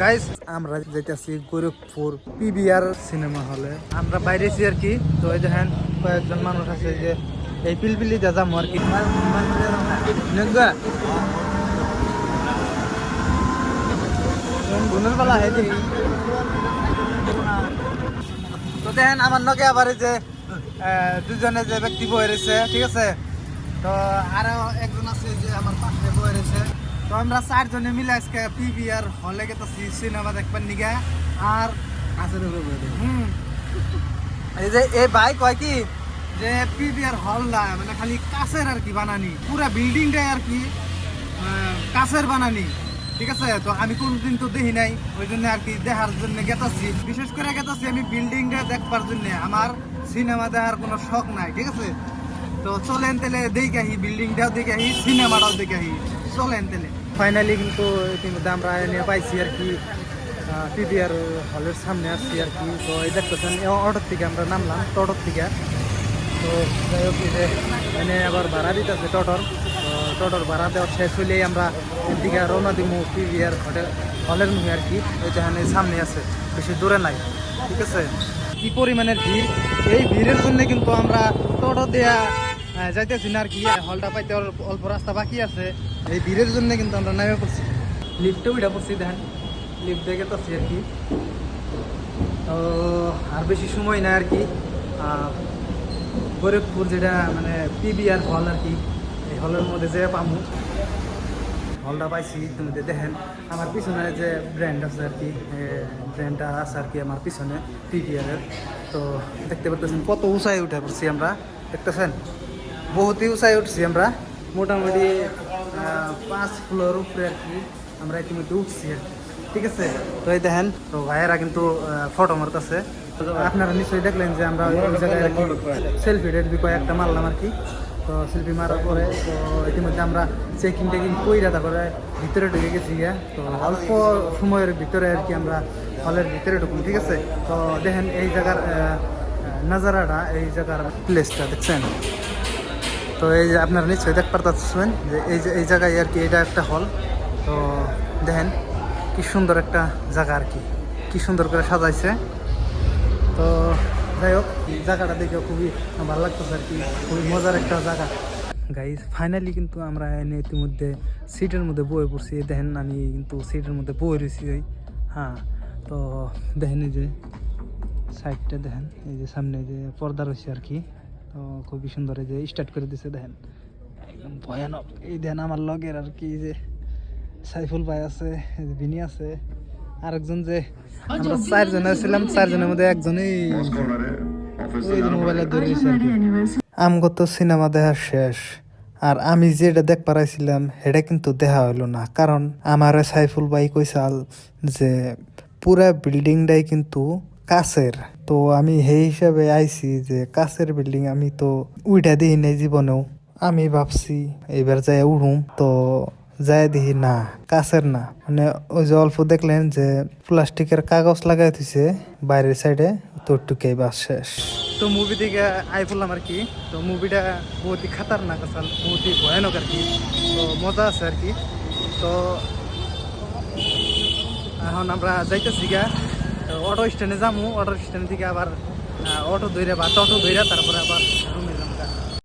Guys আমরা যাইতেছি Gorakhpur PBR cinema হলে। আমরা বাইরেছি আর কি। তো এই দেখেন কয়েকজন মানুষ আছে যে এই পিলপিলি যাম আর কি। গুনের বেলা হে দেখি। তো দেখেন আমার নকে আবার যে দুজনে যে ব্যক্তি বয়ে রয়েছে, ঠিক আছে। তো আরো একজন আছে যে আমার পাশে বয়ে রয়েছে। তো আমরা চারজনে মিলে আজকে পিবিআর হলে গেছি সিনেমা দেখবার নিগা। আর এই যে এই ভাই কয় কি যে পিবিআর হল না মানে খালি কাছের আর কি বানানি, পুরা বিল্ডিংটাই আর কি কাছের বানানি, ঠিক আছে। তো আমি কোনদিন তো দেখি নাই, ওই জন্য আর কি দেখার জন্য গেতাছি। বিশেষ করে গেতাছি আমি বিল্ডিংটা দেখবার জন্য, আমার সিনেমা দেখার কোনো শখ নাই, ঠিক আছে। তো চলেন তেলে দেখে আহি, বিল্ডিংটাও দেখে আহি, সিনেমাটাও দেখে আহি, চলেন তেলে। ফাইনালি কিন্তু ইতিমধ্যে আমরা এনে পাইছি আর কি পিবিআর হলের সামনে আসছি আর কি। তো এই দেখতেছেন অটোর থেকে আমরা নামলাম, টোটোর থেকে। তো যাই হোক যে এনে আবার ভাড়া দিতেছে টোটোর। তো টোটোর ভাড়া দেওয়ার শেষ হইলেই আমরা এদিকে রওনা দিব পিবিআর হলের মুখে আর কি। ওই যেখানে সামনে আছে, বেশি দূরে নাই, ঠিক আছে। কি পরিমাণের ভিড়, এই ভিড়ের জন্য কিন্তু আমরা টোটো দেয়া যাইতেছি না আর কি। হলটা পাইতে অল্প রাস্তা বাকি আছে, এই ভিড়ের জন্য কিন্তু আমরা নেমে পড়ছি। লিফটে উঠে পড়ছি, দেখেন লিফট দেখে তো আর কি। তো আর বেশি সময় নাই আর কি। গোরখপুর যেটা মানে পিবিআর হল আর কি, এই হলের মধ্যে যে পামু হলটা পাইছি। তুমি দেখেন আমার পিছনে যে ব্র্যান্ড আছে আর কি, ব্র্যান্ডটা আছে আর কি আমার পিছনে পিবিআরের। তো দেখতে পারতেছেন কত উঁচাই উঠে পড়ছি আমরা, দেখতেছেন বহুতই উঁচাই উঠছি আমরা, মোটামুটি 5 ফ্লোর উপরে আর কি আমরা ইতিমধ্যে উঠছি আর কি, ঠিক আছে। তো এই দেখেন তো ভাইয়েরা কিন্তু ফটো মারতেছে। আপনারা নিশ্চয়ই দেখলেন যে আমরা ওই জায়গায় আর কি সেলফি টেলফি কয়েকটা মারলাম আর কি। তো সেলফি মারার পরে তো ইতিমধ্যে আমরা চেকিং টেকিং কইরা তারপরে ভিতরে ঢুকে গেছি গিয়া। তো অল্প সময়ের ভিতরে আর কি আমরা হলের ভিতরে ঢুকুন, ঠিক আছে। তো দেখেন এই জায়গার নাজারাটা, এই জায়গার প্লেসটা দেখছেন। তো এই যে আপনারা নিশ্চয়ই দেখতে পারতেছেন যে এই জায়গায় আর কি এটা একটা হল। তো দেখেন কি সুন্দর একটা জায়গা আর কি সুন্দর করে সাজাইছে। তো যাই হোক জায়গাটা দেখে খুবই ভালো লাগতেছে আর কি, খুবই মজার একটা জায়গা। গাইস ফাইনালি কিন্তু আমরা এনে ইতিমধ্যে সিটের মধ্যে বয়ে পড়ছি। দেখেন আমি কিন্তু সিটের মধ্যে বয়ে রয়েছি। হ্যাঁ, তো দেখেন এই যে সাইডটা দেখেন, এই যে সামনে যে পর্দা রয়েছে আর কি। তো খুবই সুন্দর, এই যে স্টার্ট করে দিছে দেখেন, একদম ভয়ানক। এই দেখেন আমার লগের আর কি যে সাইফুল ভাই আছে, বিনি আছে, আরেকজন যে আমরা 4 জন ছিলাম, 4 জনের মধ্যে একজনই মোবাইলে ধরেছে আর কি। আমগো তো সিনেমা দেখা শেষ, আর আমি যেটা দেখ পারাইছিলাম সেটা কিন্তু দেখা হইলো না। কারণ আমার সাইফুল ভাই কইসাল যে পুরা বিল্ডিংটাই কিন্তু কাছের। তো আমি সেই হিসাবে আইছি যে কাছের বিল্ডিং আমি তো উইটা দিই নাই জীবনেও। আমি ভাবছি এবার যাই উঠুম, তো যাই দেখি না কাছের না, মানে ওই যে অল্প দেখলেন যে প্লাস্টিকের কাগজ লাগাই দিছে বাইরের সাইডে, তো টুকাই বাস শেষ। তো মুভি থেকে আই পড়লাম আর কি। তো মুভিটা বহুতই খাতারনাক আসল, বহুতই ভয়ানক আর কি। তো মজা আছে আর কি। তো এখন আমরা যাইতেছি গা অটো স্ট্যান্ডে যাবো, অটো স্ট্যান্ড থেকে আবার অটো ধরে বা টোটো ধরে তারপরে আবার